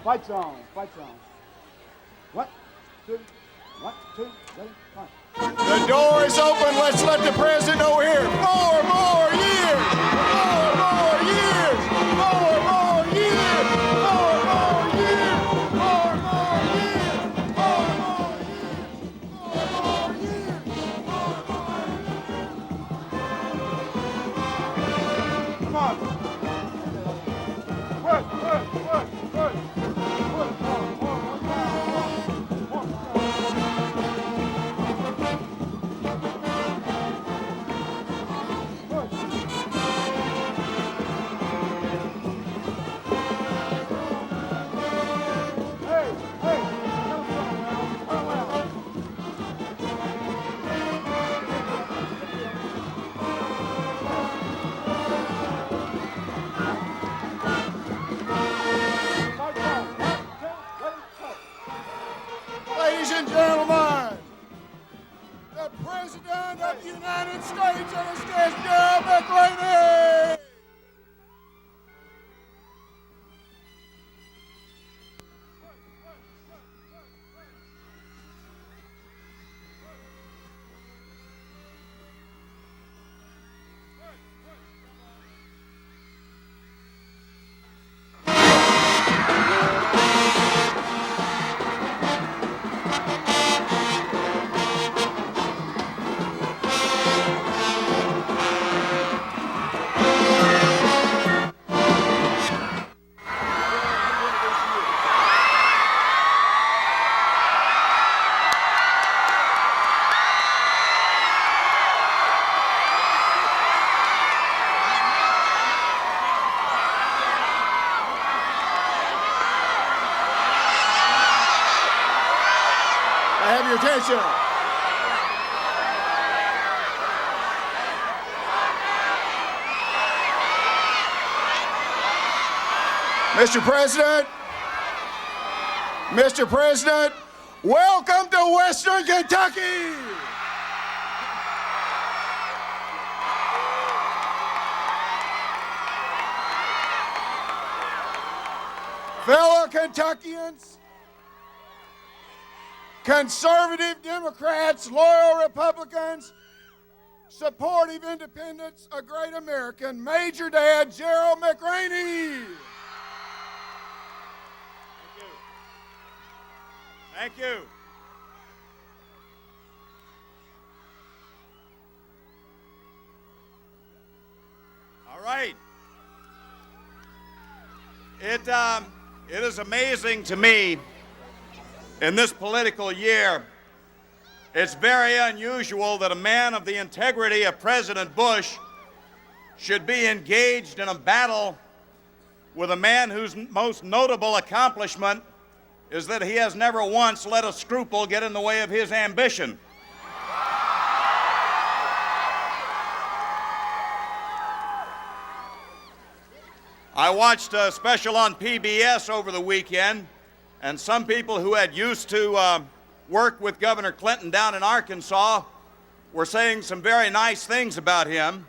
Fight song. 1, 2, ready, 1. The door is open. Let's let the president know here. 4 more years. 4 more years. 4 more years. 4 more years. 4 more years. 4 more years. 4 more years. Come on. Work. Ladies and gentlemen, the President of the United States and his guest, Gerald McRaney. I have your attention. Mr. President, welcome to Western Kentucky. Fellow Kentuckians, conservative Democrats, loyal Republicans, supportive independents, a great American, Major Dad Gerald McRaney. Thank you. All right. It is amazing to me in this political year, it's very unusual that a man of the integrity of President Bush should be engaged in a battle with a man whose most notable accomplishment is that he has never once let a scruple get in the way of his ambition. I watched a special on PBS over the weekend, and some people who had used to work with Governor Clinton down in Arkansas were saying some very nice things about him.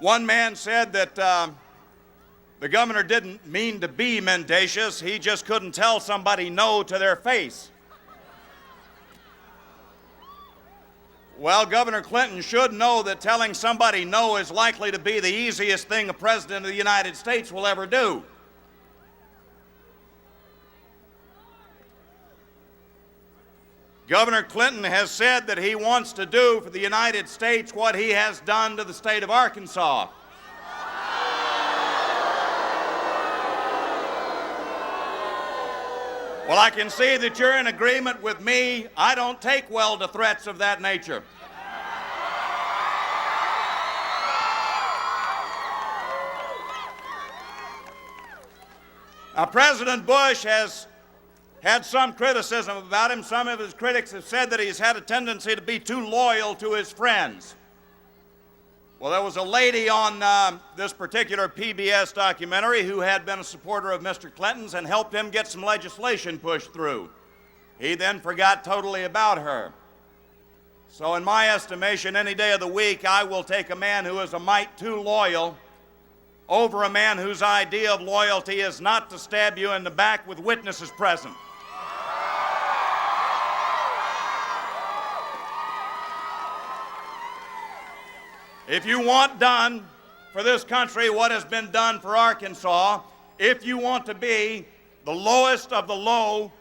One man said that the governor didn't mean to be mendacious, he just couldn't tell somebody no to their face. Well, Governor Clinton should know that telling somebody no is likely to be the easiest thing a president of the United States will ever do. Governor Clinton has said that he wants to do for the United States what he has done to the state of Arkansas. Well, I can see that you're in agreement with me. I don't take well to threats of that nature. Now, President Bush has had some criticism about him. Some of his critics have said that he's had a tendency to be too loyal to his friends. Well, there was a lady on this particular PBS documentary who had been a supporter of Mr. Clinton's and helped him get some legislation pushed through. He then forgot totally about her. So in my estimation, any day of the week, I will take a man who is a mite too loyal over a man whose idea of loyalty is not to stab you in the back with witnesses present. If you want done for this country what has been done for Arkansas, if you want to be the lowest of the low,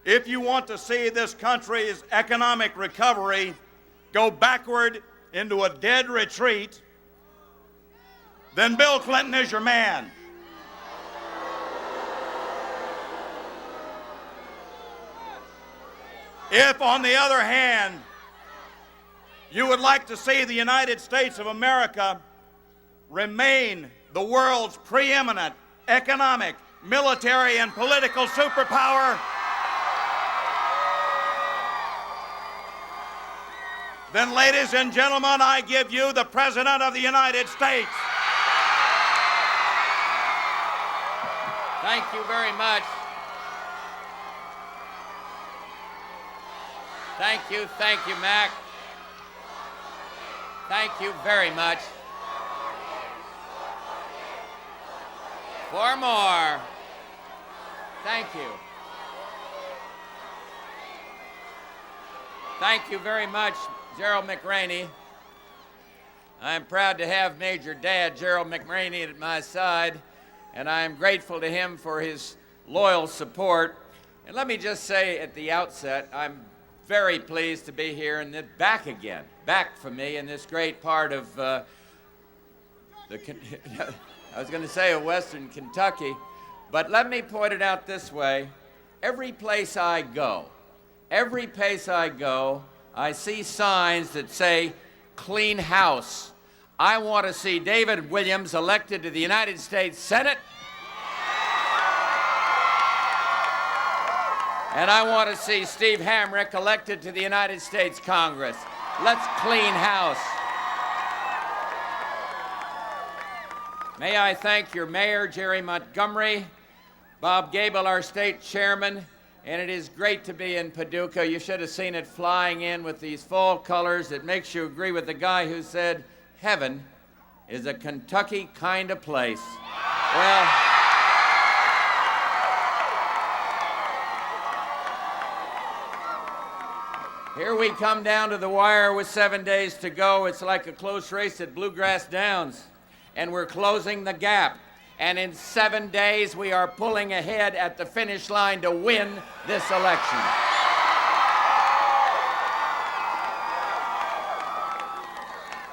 if you want to see this country's economic recovery go backward into a dead retreat, then Bill Clinton is your man. If, on the other hand, you would like to see the United States of America remain the world's preeminent economic, military, and political superpower, then, ladies and gentlemen, I give you the President of the United States. Thank you very much. Thank you, Mac. Thank you very much. 4 more. Thank you. Thank you very much, Gerald McRaney. I'm proud to have Major Dad Gerald McRaney at my side, and I am grateful to him for his loyal support. And let me just say at the outset, I'm very pleased to be here and then back again, back for me in this great part of I was going to say of Western Kentucky, but let me point it out this way. Every place I go, I see signs that say, clean house. I want to see David Williams elected to the United States Senate. And I want to see Steve Hamrick elected to the United States Congress. Let's clean house. May I thank your mayor, Jerry Montgomery, Bob Gable, our state chairman, and it is great to be in Paducah. You should have seen it flying in with these fall colors. It makes you agree with the guy who said, heaven is a Kentucky kind of place. Well, here we come down to the wire with 7 days to go. It's like a close race at Bluegrass Downs, and we're closing the gap. And in 7 days, we are pulling ahead at the finish line to win this election.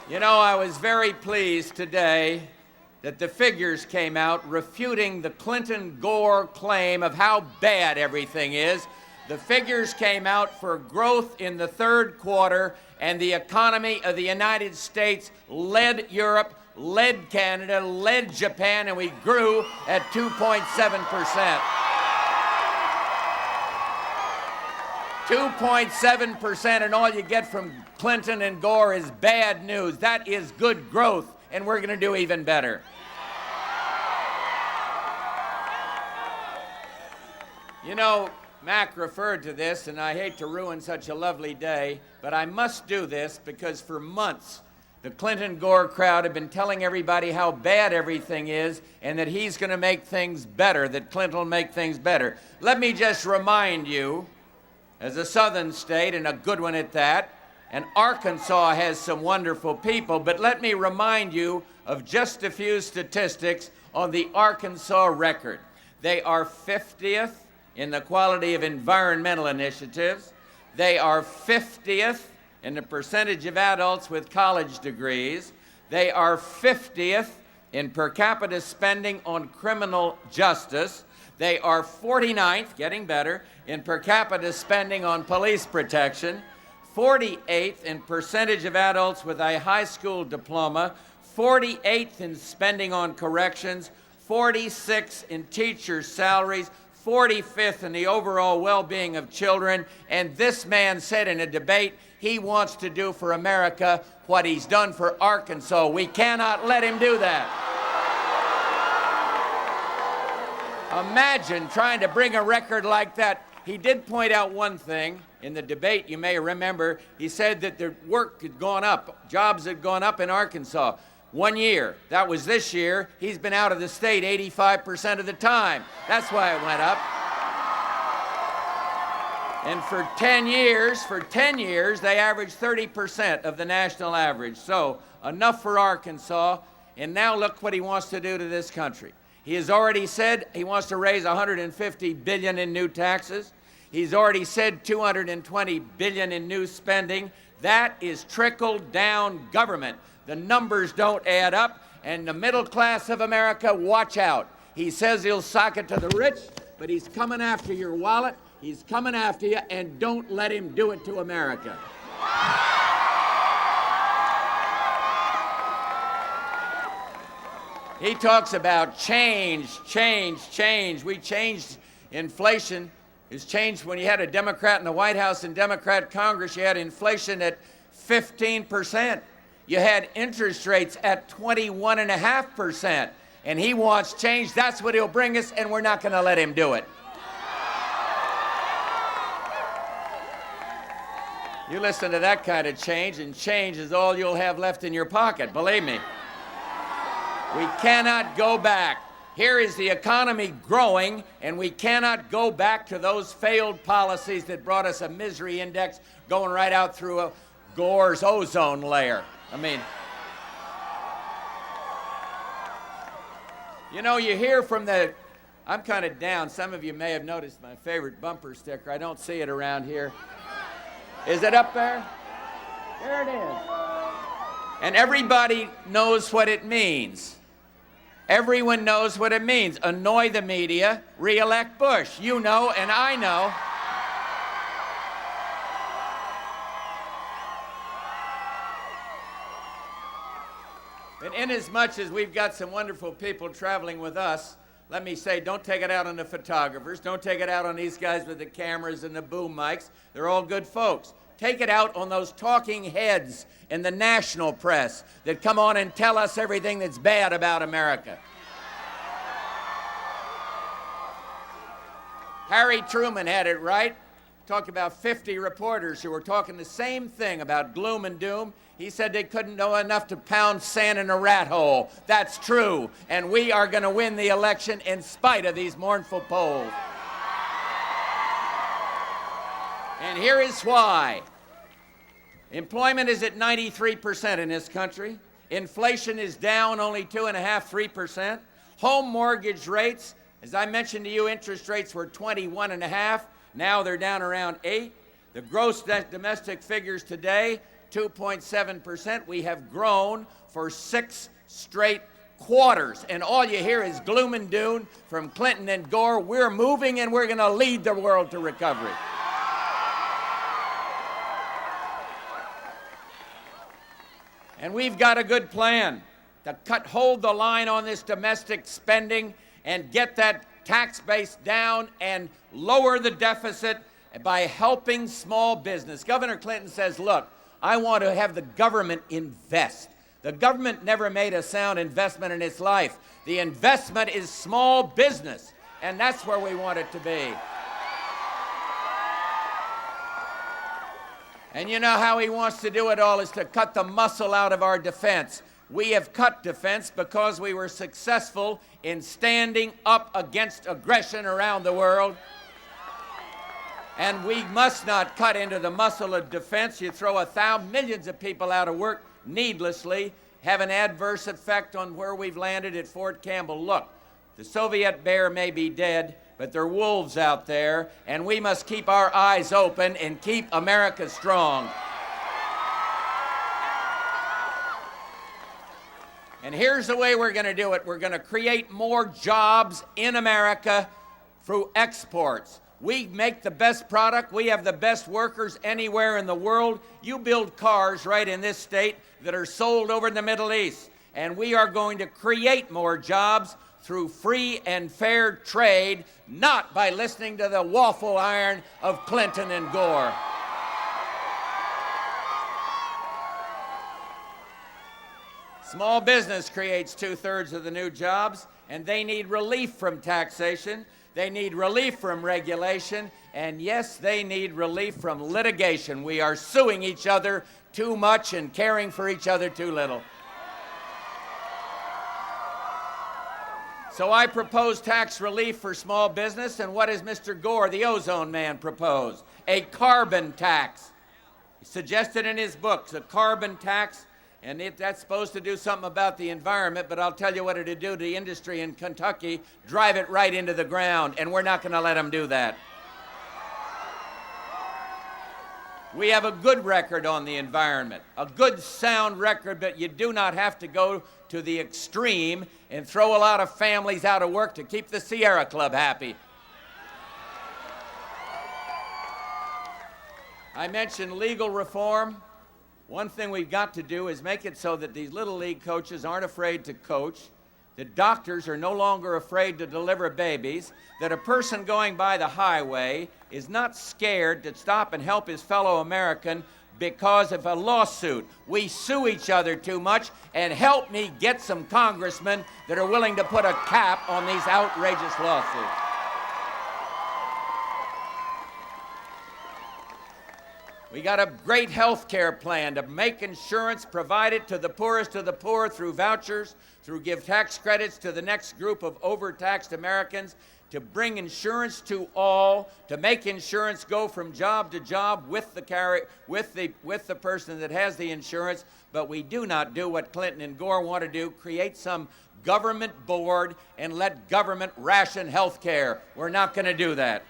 You know, I was very pleased today that the figures came out refuting the Clinton-Gore claim of how bad everything is. The figures came out for growth in the third quarter, and the economy of the United States led Europe, led Canada, led Japan, and we grew at 2.7%. 2.7%, and all you get from Clinton and Gore is bad news. That is good growth, and we're going to do even better. You know, Mac referred to this, and I hate to ruin such a lovely day, but I must do this because for months, the Clinton-Gore crowd have been telling everybody how bad everything is and that he's going to make things better, that Clinton will make things better. Let me just remind you, as a southern state, and a good one at that, and Arkansas has some wonderful people, but let me remind you of just a few statistics on the Arkansas record. They are 50th in the quality of environmental initiatives. They are 50th in the percentage of adults with college degrees. They are 50th in per capita spending on criminal justice. They are 49th, getting better, in per capita spending on police protection. 48th in percentage of adults with a high school diploma. 48th in spending on corrections. 46th in teachers' salaries. 45th in the overall well-being of children, and this man said in a debate he wants to do for America what he's done for Arkansas. We cannot let him do that. Imagine trying to bring a record like that. He did point out one thing in the debate, you may remember. He said that the work had gone up, jobs had gone up in Arkansas. 1 year. That was this year. He's been out of the state 85% of the time. That's why it went up. And for 10 years, they averaged 30% of the national average. So enough for Arkansas. And now look what he wants to do to this country. He has already said he wants to raise $150 billion in new taxes. He's already said $220 billion in new spending. That is trickle-down government. The numbers don't add up. And the middle class of America, watch out. He says he'll sock it to the rich, but he's coming after your wallet. He's coming after you, and don't let him do it to America. He talks about change. We changed inflation. It's changed when you had a Democrat in the White House and Democrat Congress. You had inflation at 15%. You had interest rates at 21.5%. And he wants change. That's what he'll bring us, and we're not going to let him do it. You listen to that kind of change, and change is all you'll have left in your pocket, believe me. We cannot go back. Here is the economy growing, and we cannot go back to those failed policies that brought us a misery index going right out through Gore's ozone layer. I mean, you know, you hear from the, I'm kind of down. Some of you may have noticed my favorite bumper sticker. I don't see it around here. Is it up there? There it is. And everybody knows what it means. Everyone knows what it means. Annoy the media, re-elect Bush. You know, and I know. And inasmuch as we've got some wonderful people traveling with us, let me say, don't take it out on the photographers. Don't take it out on these guys with the cameras and the boom mics. They're all good folks. Take it out on those talking heads in the national press that come on and tell us everything that's bad about America. Harry Truman had it right. Talked about 50 reporters who were talking the same thing about gloom and doom. He said they couldn't know enough to pound sand in a rat hole. That's true. And we are going to win the election in spite of these mournful polls. And here is why. Employment is at 93% in this country. Inflation is down only 2.5%, 3%. Home mortgage rates, as I mentioned to you, interest rates were 21.5%. Now they're down around 8%. The gross domestic figures today, 2.7%. We have grown for 6 straight quarters. And all you hear is gloom and doom from Clinton and Gore. We're moving, and we're going to lead the world to recovery. And we've got a good plan to hold the line on this domestic spending and get that tax base down and lower the deficit by helping small business. Governor Clinton says, look, I want to have the government invest. The government never made a sound investment in its life. The investment is small business, and that's where we want it to be. And you know how he wants to do it all is to cut the muscle out of our defense. We have cut defense because we were successful in standing up against aggression around the world. And we must not cut into the muscle of defense. You throw millions of people out of work needlessly, have an adverse effect on where we've landed at Fort Campbell. Look, the Soviet bear may be dead, but there are wolves out there, and we must keep our eyes open and keep America strong. And here's the way we're going to do it. We're going to create more jobs in America through exports. We make the best product. We have the best workers anywhere in the world. You build cars right in this state that are sold over in the Middle East. And we are going to create more jobs through free and fair trade, not by listening to the waffle iron of Clinton and Gore. Small business creates 2/3 of the new jobs, and they need relief from taxation. They need relief from regulation, and yes, they need relief from litigation. We are suing each other too much and caring for each other too little. So I propose tax relief for small business, and what does Mr. Gore, the ozone man, propose? A carbon tax. He suggested in his books a carbon tax, and that's supposed to do something about the environment, but I'll tell you what it'd do to the industry in Kentucky, drive it right into the ground, and we're not going to let him do that. We have a good record on the environment, a good sound record, but you do not have to go to the extreme and throw a lot of families out of work to keep the Sierra Club happy. I mentioned legal reform. One thing we've got to do is make it so that these little league coaches aren't afraid to coach, that doctors are no longer afraid to deliver babies, that a person going by the highway is not scared to stop and help his fellow American because of a lawsuit. We sue each other too much, and help me get some congressmen that are willing to put a cap on these outrageous lawsuits. We got a great health care plan to make insurance provided to the poorest of the poor through vouchers, through give tax credits to the next group of overtaxed Americans, to bring insurance to all, to make insurance go from job to job with the person that has the insurance. But we do not do what Clinton and Gore want to do, create some government board and let government ration health care. We're not going to do that.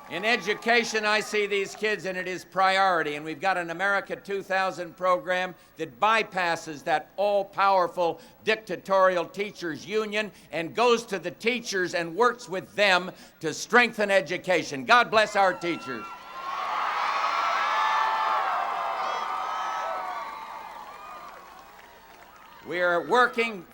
In education, I see these kids, and it is priority. And we've got an America 2000 program that bypasses that all-powerful dictatorial teachers union and goes to the teachers and works with them to strengthen education. God bless our teachers. We are working.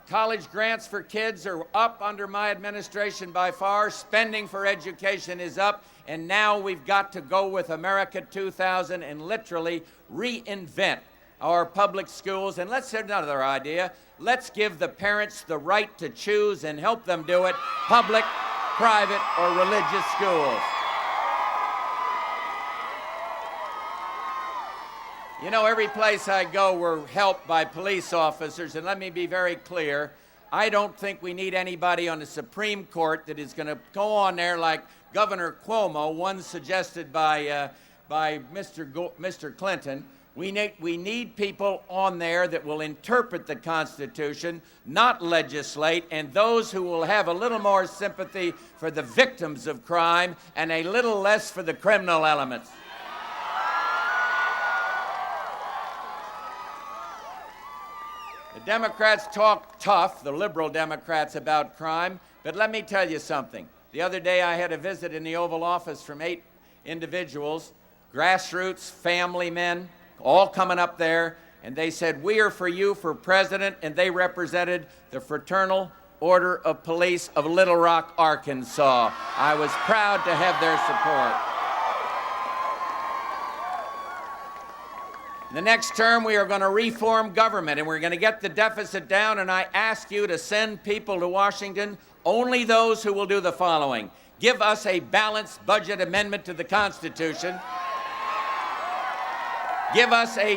College grants for kids are up under my administration by far. Spending for education is up. And now we've got to go with America 2000 and literally reinvent our public schools. And let's have another idea. Let's give the parents the right to choose and help them do it, public, private, or religious schools. You know, every place I go, we're helped by police officers, and let me be very clear. I don't think we need anybody on the Supreme Court that is going to go on there like Governor Cuomo, one suggested by Mr. Clinton. We need people on there that will interpret the Constitution, not legislate, and those who will have a little more sympathy for the victims of crime and a little less for the criminal elements. The Democrats talk tough, the liberal Democrats, about crime, but let me tell you something. The other day I had a visit in the Oval Office from 8 individuals, grassroots, family men, all coming up there, and they said, "We are for you for president," and they represented the Fraternal Order of Police of Little Rock, Arkansas. I was proud to have their support. The next term, we are going to reform government, and we're going to get the deficit down, and I ask you to send people to Washington, only those who will do the following. Give us a balanced budget amendment to the Constitution. Give us a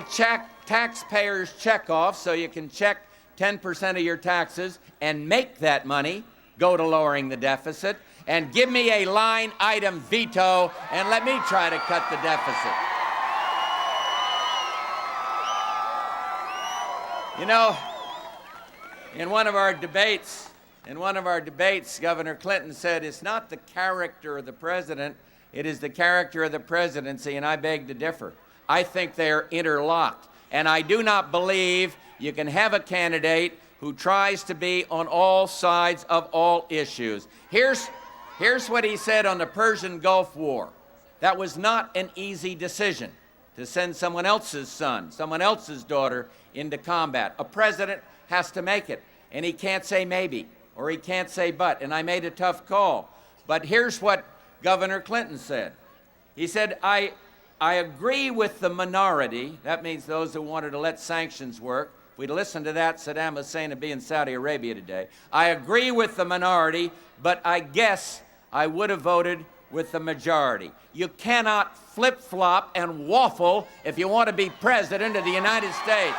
taxpayer's checkoff so you can check 10% of your taxes and make that money go to lowering the deficit. And give me a line item veto and let me try to cut the deficit. You know, in one of our debates, Governor Clinton said, "It's not the character of the president, it is the character of the presidency," and I beg to differ. I think they're interlocked, and I do not believe you can have a candidate who tries to be on all sides of all issues. Here's what he said on the Persian Gulf War. That was not an easy decision, to send someone else's son, someone else's daughter into combat. A president has to make it, and he can't say maybe, or he can't say but, and I made a tough call. But here's what Governor Clinton said. He said, I agree with the minority, that means those who wanted to let sanctions work. If we'd listened to that, Saddam Hussein would be in Saudi Arabia today. I agree with the minority, but I guess I would have voted with the majority. You cannot flip-flop and waffle if you want to be president of the United States.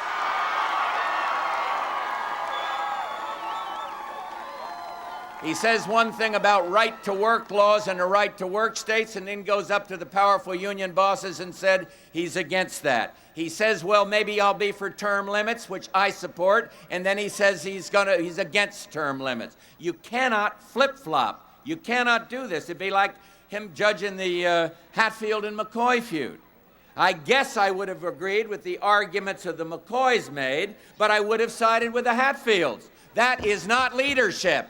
He says one thing about right-to-work laws and the right-to-work states, and then goes up to the powerful union bosses and said he's against that. He says, well, maybe I'll be for term limits, which I support, and then he says he's against term limits. You cannot flip-flop. You cannot do this. It'd be like him judging the Hatfield and McCoy feud. I guess I would have agreed with the arguments of the McCoys made, but I would have sided with the Hatfields. That is not leadership.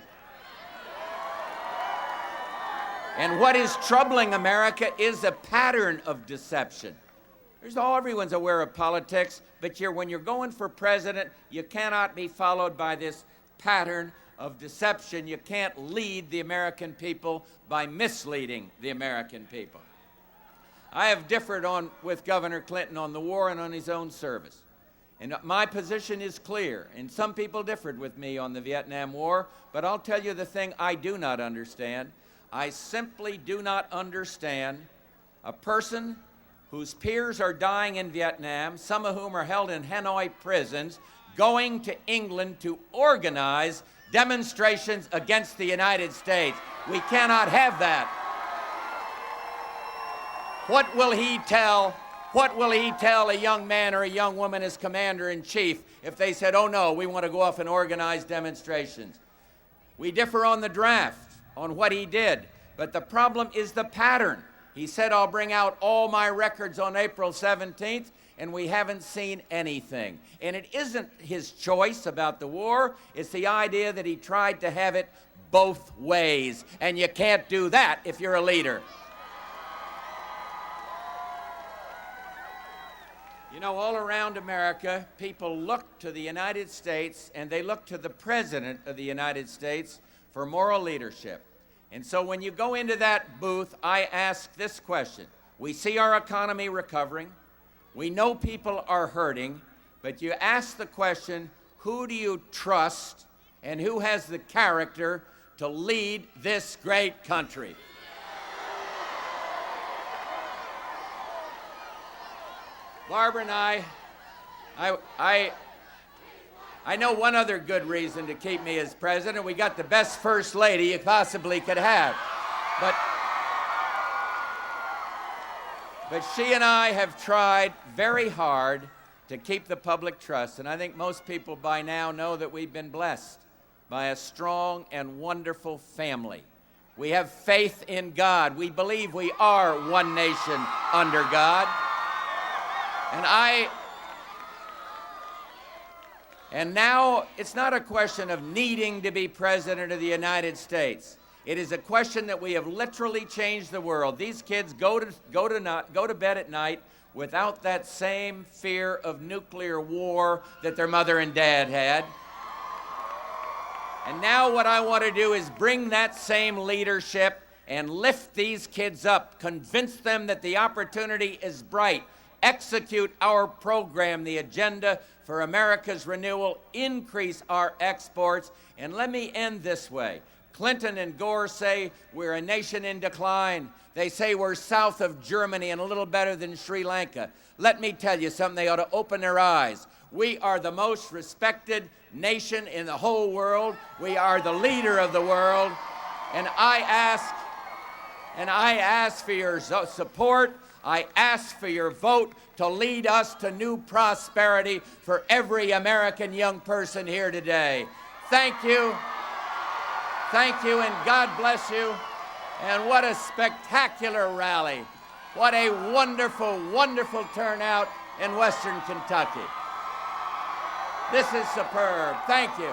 And what is troubling America is a pattern of deception. Everyone's aware of politics, but when you're going for president, you cannot be followed by this pattern of deception. You can't lead the American people by misleading the American people. I have differed with Governor Clinton on the war and on his own service. And my position is clear, and some people differed with me on the Vietnam War, but I'll tell you the thing I do not understand. I simply do not understand a person whose peers are dying in Vietnam, some of whom are held in Hanoi prisons, going to England to organize demonstrations against the United States. We cannot have that. What will he tell a young man or a young woman as commander-in-chief if they said, oh no, we want to go off and organize demonstrations? We differ on the draft, on what he did, but the problem is the pattern. He said, I'll bring out all my records on April 17th, and we haven't seen anything. And it isn't his choice about the war, it's the idea that he tried to have it both ways, and you can't do that if you're a leader. You know, all around America, people look to the United States, and they look to the President of the United States for moral leadership. And so when you go into that booth, I ask this question. We see our economy recovering. We know people are hurting, but you ask the question, who do you trust and who has the character to lead this great country? Barbara and I know one other good reason to keep me as president. We got the best first lady you possibly could have. But she and I have tried very hard to keep the public trust. And I think most people by now know that we've been blessed by a strong and wonderful family. We have faith in God. We believe we are one nation under God. And now it's not a question of needing to be president of the United States. It is a question that we have literally changed the world. These kids go to bed at night without that same fear of nuclear war that their mother and dad had. And now what I want to do is bring that same leadership and lift these kids up, convince them that the opportunity is bright, execute our program, the agenda for America's renewal, increase our exports. And let me end this way. Clinton and Gore say we're a nation in decline. They say we're south of Germany and a little better than Sri Lanka. Let me tell you something, they ought to open their eyes. We are the most respected nation in the whole world. We are the leader of the world. And I ask for your support. I ask for your vote to lead us to new prosperity for every American young person here today. Thank you. Thank you, and God bless you. And what a spectacular rally. What a wonderful, wonderful turnout in Western Kentucky. This is superb. Thank you.